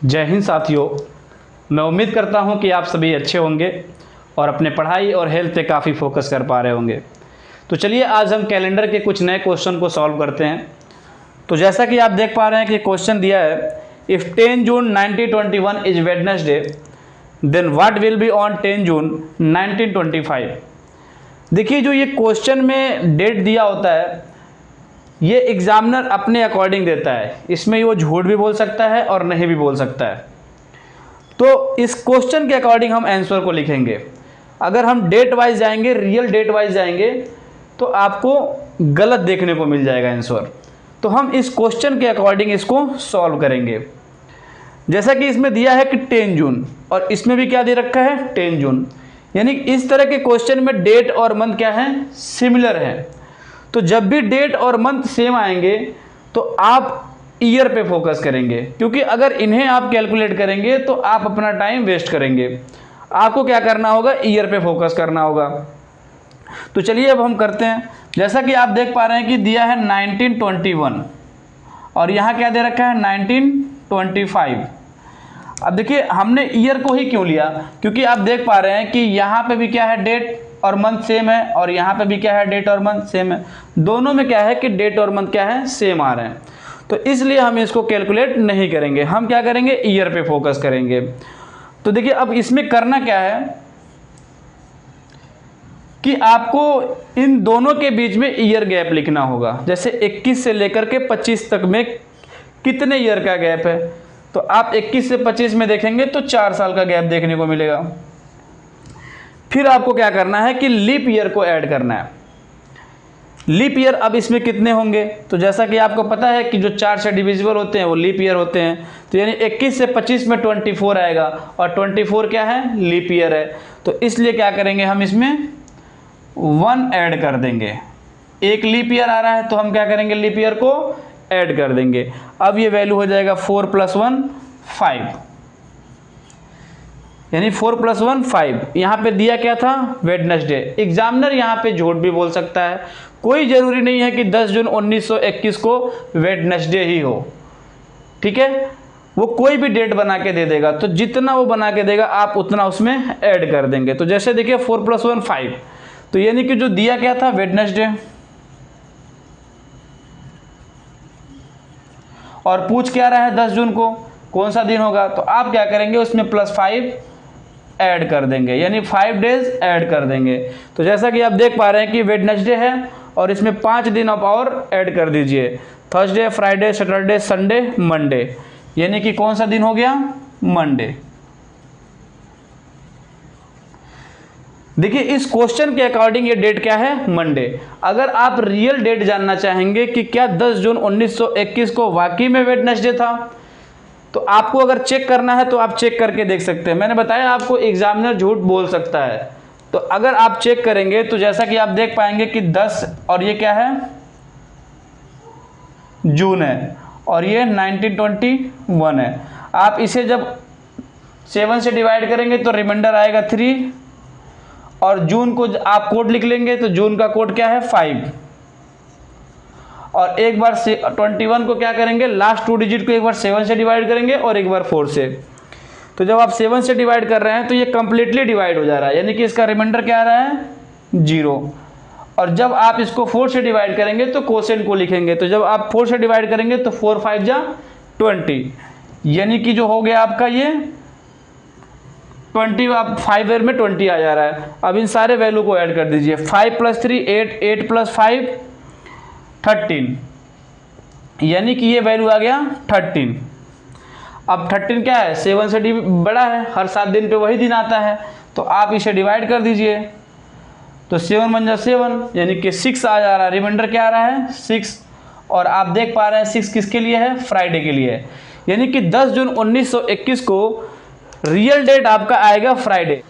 जय हिंद साथियों, मैं उम्मीद करता हूं कि आप सभी अच्छे होंगे और अपने पढ़ाई और हेल्थ पे काफ़ी फोकस कर पा रहे होंगे। तो चलिए आज हम कैलेंडर के कुछ नए क्वेश्चन को सॉल्व करते हैं। तो जैसा कि आप देख पा रहे हैं कि क्वेश्चन दिया है, if 10 June 1921 is Wednesday then what will be on 10 June 1925। देखिए, जो ये क्वेश्चन में डेट दिया होता है ये एग्जामिनर अपने अकॉर्डिंग देता है। इसमें वो झूठ भी बोल सकता है और नहीं भी बोल सकता है। तो इस क्वेश्चन के अकॉर्डिंग हम आंसर को लिखेंगे। अगर हम डेट वाइज जाएंगे, रियल डेट वाइज जाएंगे, तो आपको गलत देखने को मिल जाएगा आंसर। तो हम इस क्वेश्चन के अकॉर्डिंग इसको सॉल्व करेंगे। जैसा कि इसमें दिया है कि 10 जून और इसमें भी क्या दे रखा है 10 जून, यानी इस तरह के क्वेश्चन में डेट और मंथ क्या है, सिमिलर है। तो जब भी डेट और मंथ सेम आएंगे तो आप ईयर पे फोकस करेंगे, क्योंकि अगर इन्हें आप कैलकुलेट करेंगे तो आप अपना टाइम वेस्ट करेंगे। आपको क्या करना होगा, ईयर पे फोकस करना होगा। तो चलिए अब हम करते हैं। जैसा कि आप देख पा रहे हैं कि दिया है 1921 और यहाँ क्या दे रखा है 1925। अब देखिए हमने ईयर को ही क्यों लिया, क्योंकि आप देख पा रहे हैं कि यहाँ पे भी क्या है, डेट और मंथ सेम है, और यहाँ पे भी क्या है, डेट और मंथ सेम है। दोनों में क्या है कि डेट और मंथ क्या है, सेम आ रहे हैं। तो इसलिए हम इसको कैलकुलेट नहीं करेंगे, हम क्या करेंगे, ईयर पे फोकस करेंगे। तो देखिए अब इसमें करना क्या है कि आपको इन दोनों के बीच में ईयर गैप लिखना होगा। जैसे 21 से लेकर के 25 तक में कितने ईयर का गैप है, तो आप 21 से 25 में देखेंगे तो 4 साल का गैप देखने को मिलेगा। फिर आपको क्या करना है कि लीप ईयर को ऐड करना है। लीप ईयर अब इसमें कितने होंगे, तो जैसा कि आपको पता है कि जो 4 से डिविजिबल होते हैं वो लीप ईयर होते हैं। तो यानी 21 से 25 में 24 आएगा और 24 क्या है, लीप ईयर है। तो इसलिए क्या करेंगे, हम इसमें 1 ऐड कर देंगे। एक लीप ईयर आ रहा है तो हम क्या करेंगे, लीप ईयर को ऐड कर देंगे। अब ये वैल्यू हो जाएगा 4 + 1 5, यानी 4 + 1 5। यहाँ पे दिया क्या था, वेडनेसडे। एग्जामिनर यहाँ पे झूठ भी बोल सकता है। कोई ज़रूरी नहीं है कि 10 जून 1921 को वेडनेसडे ही हो, ठीक है। वो कोई भी डेट बना के दे देगा, तो जितना वो बना के देगा आप उतना उसमें ऐड कर देंगे। तो जैसे देखिए 4 + 1 5, तो यानी कि जो दिया क्या था, वेडनेसडे, और पूछ क्या रहा है 10 जून को कौन सा दिन होगा, तो आप क्या करेंगे, उसमें +5 ऐड कर देंगे, यानी 5 डेज ऐड कर देंगे। तो जैसा कि आप देख पा रहे हैं कि वेडनेसडे है और इसमें 5 दिन आप और ऐड कर दीजिए, Thursday, Friday, Saturday, Sunday, Monday, यानी कि कौन सा दिन हो गया, मंडे। देखिए इस क्वेश्चन के अकॉर्डिंग ये डेट क्या है, मंडे। अगर आप रियल डेट जानना चाहेंगे कि क्या 10 जून 1921 को वाकई में वेडनेसडे था, तो आपको अगर चेक करना है तो आप चेक करके देख सकते हैं। मैंने बताया आपको एग्जामिनर झूठ बोल सकता है। तो अगर आप चेक करेंगे तो जैसा कि आप देख पाएंगे कि 10 और ये क्या है, जून है, और ये 1921 है। आप इसे जब 7 से डिवाइड करेंगे तो रिमाइंडर आएगा 3, और जून को आप कोड लिख लेंगे तो जून का कोड क्या है, 5। और एक बार 21 को क्या करेंगे, लास्ट 2 डिजिट को एक बार 7 से डिवाइड करेंगे और एक बार 4 से। तो जब आप 7 से डिवाइड कर रहे हैं तो ये कंप्लीटली डिवाइड हो जा रहा है, यानी कि इसका रिमाइंडर क्या आ रहा है, 0। और जब आप इसको 4 से डिवाइड करेंगे तो कोसेंट को लिखेंगे। तो जब आप 4 से डिवाइड करेंगे तो 4 5 जा 20, यानी कि जो हो गया आपका ये 20, आप 5 ईयर में 20 आ जा रहा है। अब इन सारे वैल्यू को ऐड कर दीजिए, 5 + 3 8, 8 + 5 13, यानी कि ये वैल्यू आ गया 13। अब 13 क्या है, 7 से बड़ा है, हर 7 दिन पे वही दिन आता है, तो आप इसे डिवाइड कर दीजिए। तो 7 × 7, यानी कि 6 आ जा रहा है। रिमाइंडर क्या आ रहा है, 6। और आप देख पा रहे हैं 6 किसके लिए है, फ्राइडे के लिए है। यानी कि 10 जून 1921 को रियल डेट आपका आएगा फ्राइडे।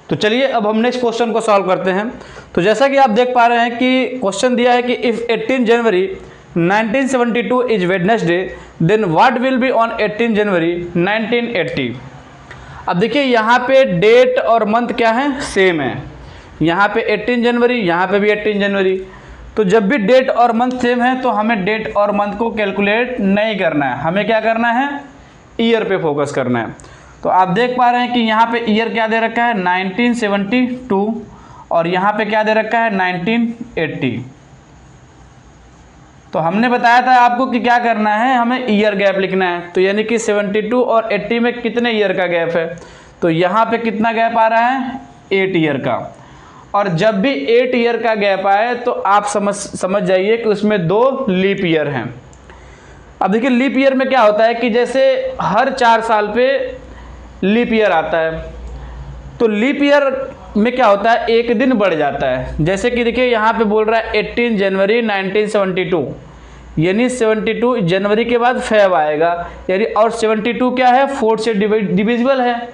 तो चलिए अब हम नेक्स्ट क्वेश्चन को सॉल्व करते हैं। तो जैसा कि आप देख पा रहे हैं कि क्वेश्चन दिया है कि if 18 January 1972 is Wednesday then what will be on 18 January 1980। अब देखिए यहाँ पे डेट और मंथ क्या है, सेम है। यहाँ पे 18 जनवरी, यहाँ पे भी 18 जनवरी। तो जब भी डेट और मंथ सेम है तो हमें डेट और मंथ को कैलकुलेट नहीं करना है, हमें क्या करना है, ईयर पे फोकस करना है। तो आप देख पा रहे हैं कि यहाँ पे ईयर क्या दे रखा है 1972 और यहाँ पे क्या दे रखा है 1980। तो हमने बताया था आपको कि क्या करना है, हमें ईयर गैप लिखना है। तो यानी कि 72 और 80 में कितने ईयर का गैप है, तो यहाँ पे कितना गैप आ रहा है 8 ईयर का। और जब भी 8 ईयर का गैप आए तो आप समझ जाइए कि उसमें 2 लीप ईयर हैं। अब देखिए लीप ईयर में क्या होता है कि जैसे हर 4 साल पे लीप ईयर आता है, तो लीप ईयर में क्या होता है, एक दिन बढ़ जाता है। जैसे कि देखिए यहाँ पे बोल रहा है 18 जनवरी 1972, यानी 72 जनवरी के बाद फेब आएगा, यानी और 72 क्या है 4 से डिविजिबल है,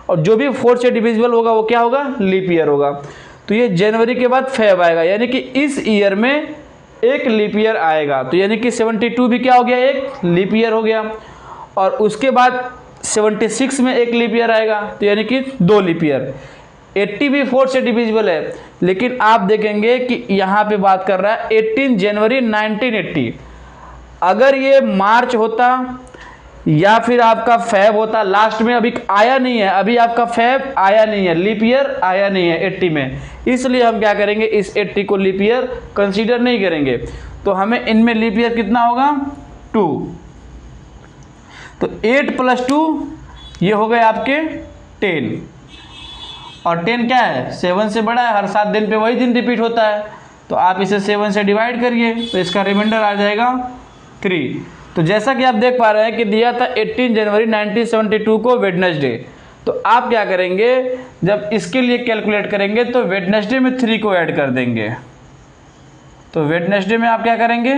और जो भी 4 से डिविजिबल होगा वो क्या होगा, लीप ईयर होगा। तो ये जनवरी के बाद फेब आएगा, यानी कि इस ईयर में एक लीप ईयर आएगा। तो यानी कि 72 भी क्या हो गया, एक लीप ईयर हो गया। और उसके बाद 76 में एक लीप ईयर आएगा, तो यानी कि 2 लीप ईयर। 80 भी 4 से डिविजिबल है, लेकिन आप देखेंगे कि यहाँ पे बात कर रहा है 18 जनवरी 1980। अगर ये मार्च होता या फिर आपका फेब होता, लास्ट में अभी आया नहीं है, अभी आपका फेब आया नहीं है, लीप ईयर आया नहीं है 80 में, इसलिए हम क्या करेंगे, इस 80 को लीप ईयर कंसीडर नहीं करेंगे। तो हमें इनमें लीप ईयर कितना होगा 2। तो 8 + 2 ये हो गए आपके 10, और 10 क्या है 7 से बड़ा है, हर 7 दिन पे वही दिन रिपीट होता है। तो आप इसे 7 से डिवाइड करिए तो इसका रिमाइंडर आ जाएगा 3। तो जैसा कि आप देख पा रहे हैं कि दिया था 18 जनवरी 1972 को वेडनेसडे। तो आप क्या करेंगे, जब इसके लिए कैलकुलेट करेंगे तो वेडनेसडे में 3 को ऐड कर देंगे। तो वेडनेसडे में आप क्या करेंगे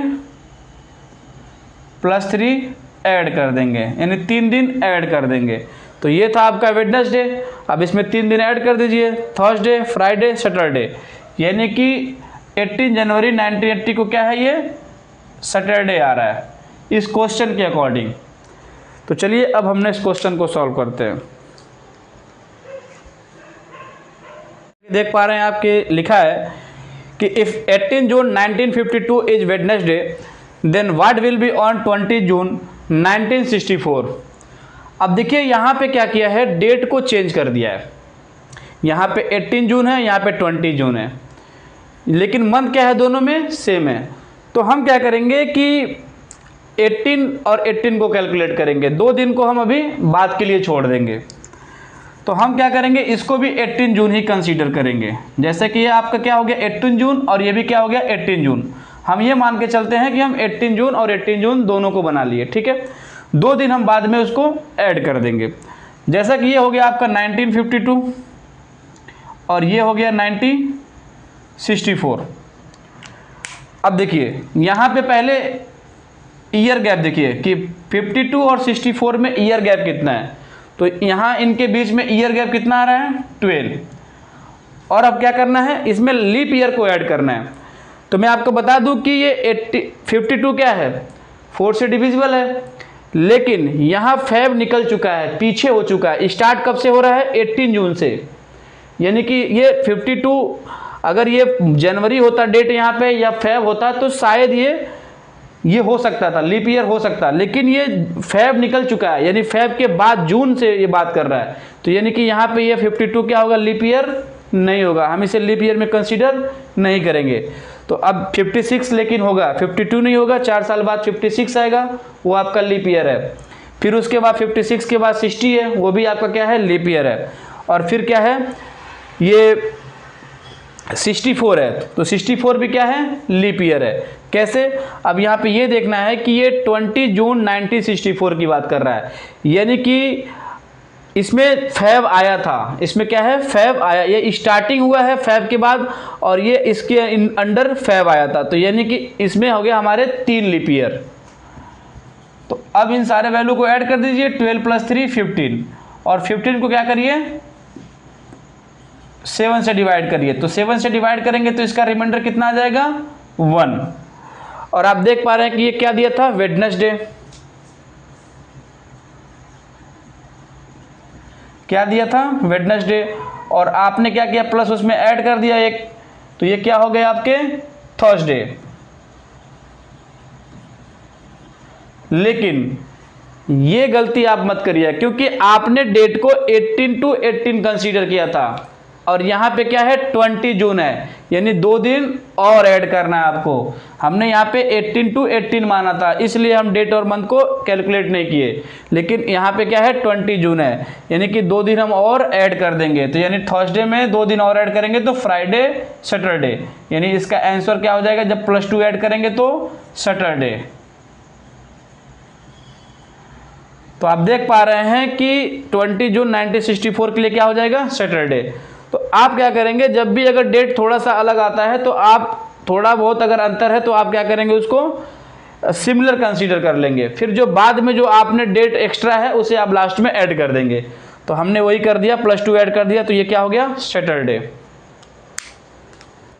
+3 ऐड कर देंगे, यानी 3 दिन ऐड कर देंगे। तो ये था आपका वेडनेसडे। अब इसमें 3 दिन ऐड कर दीजिए, थर्सडे, फ्राइडे, सैटरडे, यानी कि 18 जनवरी 1980 को क्या है, ये सैटरडे आ रहा है इस क्वेश्चन के अकॉर्डिंग। तो चलिए अब हमने इस क्वेश्चन को सॉल्व करते हैं। देख पा रहे हैं आपके लिखा है कि if 18 June 1952 is Wednesday then what will be on 20 June 1964। अब देखिए यहाँ पे क्या किया है, डेट को चेंज कर दिया है। यहाँ पे 18 जून है, यहाँ पे 20 जून है, लेकिन मंथ क्या है, दोनों में सेम है। तो हम क्या करेंगे कि 18 और 18 को कैलकुलेट करेंगे, 2 दिन को हम अभी बाद के लिए छोड़ देंगे। तो हम क्या करेंगे, इसको भी 18 जून ही कंसीडर करेंगे। जैसे कि ये आपका क्या हो गया 18 जून और ये भी क्या हो गया 18 जून। हम ये मान के चलते हैं कि हम 18 जून और 18 जून दोनों को बना लिए, ठीक है। 2 दिन हम बाद में उसको ऐड कर देंगे। जैसा कि ये हो गया आपका 1952 और ये हो गया 1964। अब देखिए यहाँ पे पहले ईयर गैप देखिए कि 52 और 64 में ईयर गैप कितना है। तो यहाँ इनके बीच में ईयर गैप कितना आ रहा है 12। और अब क्या करना है, इसमें लीप ईयर को ऐड करना है। तो मैं आपको बता दूं कि ये 52 क्या है 4 से डिविजिबल है, लेकिन यहाँ फेब निकल चुका है, पीछे हो चुका है। स्टार्ट कब से हो रहा है 18 जून से, यानी कि ये 52 अगर ये जनवरी होता डेट यहाँ पे या फेब होता तो शायद ये हो सकता था, लीप ईयर हो सकता, लेकिन ये फेब निकल चुका है, यानी फेब के बाद जून से ये बात कर रहा है। तो यानी कि यहाँ पे ये 52 क्या होगा, लीप ईयर नहीं होगा, हम इसे लीप ईयर में कंसीडर नहीं करेंगे। तो अब 56 लेकिन होगा, 52 नहीं होगा, 4 साल बाद 56 आएगा, वो आपका लीप ईयर है। फिर उसके बाद 56 के बाद 60 है, वो भी आपका क्या है लीप ईयर है। और फिर क्या है ये 64 है, तो 64 भी क्या है लीप ईयर है। कैसे, अब यहाँ पे ये देखना है कि ये 20 जून 1964 की बात कर रहा है, यानी कि इसमें फेब आया था, इसमें क्या है फेब आया, ये स्टार्टिंग हुआ है फेब के बाद और ये इसके अंडर फेब आया था। तो यानी कि इसमें हो गया हमारे 3 लीप ईयर। तो अब इन सारे वैल्यू को ऐड कर दीजिए, 12 + 3 15, और 15 को क्या करिए 7 से डिवाइड करिए। तो 7 से डिवाइड करेंगे तो इसका रिमाइंडर कितना आ जाएगा 1। और आप देख पा रहे हैं कि ये क्या दिया था वेडनेसडे, क्या दिया था वेडनेसडे, और आपने क्या किया प्लस उसमें ऐड कर दिया 1, तो ये क्या हो गया आपके थर्सडे। लेकिन ये गलती आप मत करिए, क्योंकि आपने डेट को 18 to 18 कंसीडर किया था और यहाँ पे क्या है 20 जून है, यानी 2 दिन और ऐड करना है आपको। हमने यहाँ पे 18 to 18 माना था, इसलिए हम डेट और मंथ को कैलकुलेट नहीं किए। लेकिन यहाँ पे क्या है 20 जून है, यानी कि 2 दिन हम और ऐड कर देंगे। तो यानी थर्सडे में 2 दिन और ऐड करेंगे तो फ्राइडे सैटरडे, यानी इसका आंसर क्या हो जाएगा, जब +2 ऐड करेंगे तो सैटरडे। तो आप देख पा रहे हैं कि 20 जून 1964 के लिए क्या हो जाएगा, सैटरडे। तो आप क्या करेंगे, जब भी अगर डेट थोड़ा सा अलग आता है तो आप थोड़ा बहुत अगर अंतर है तो आप क्या करेंगे, उसको सिमिलर कंसीडर कर लेंगे। फिर जो बाद में जो आपने डेट एक्स्ट्रा है उसे आप लास्ट में ऐड कर देंगे। तो हमने वही कर दिया, +2 ऐड कर दिया, तो ये क्या हो गया, सैटरडे।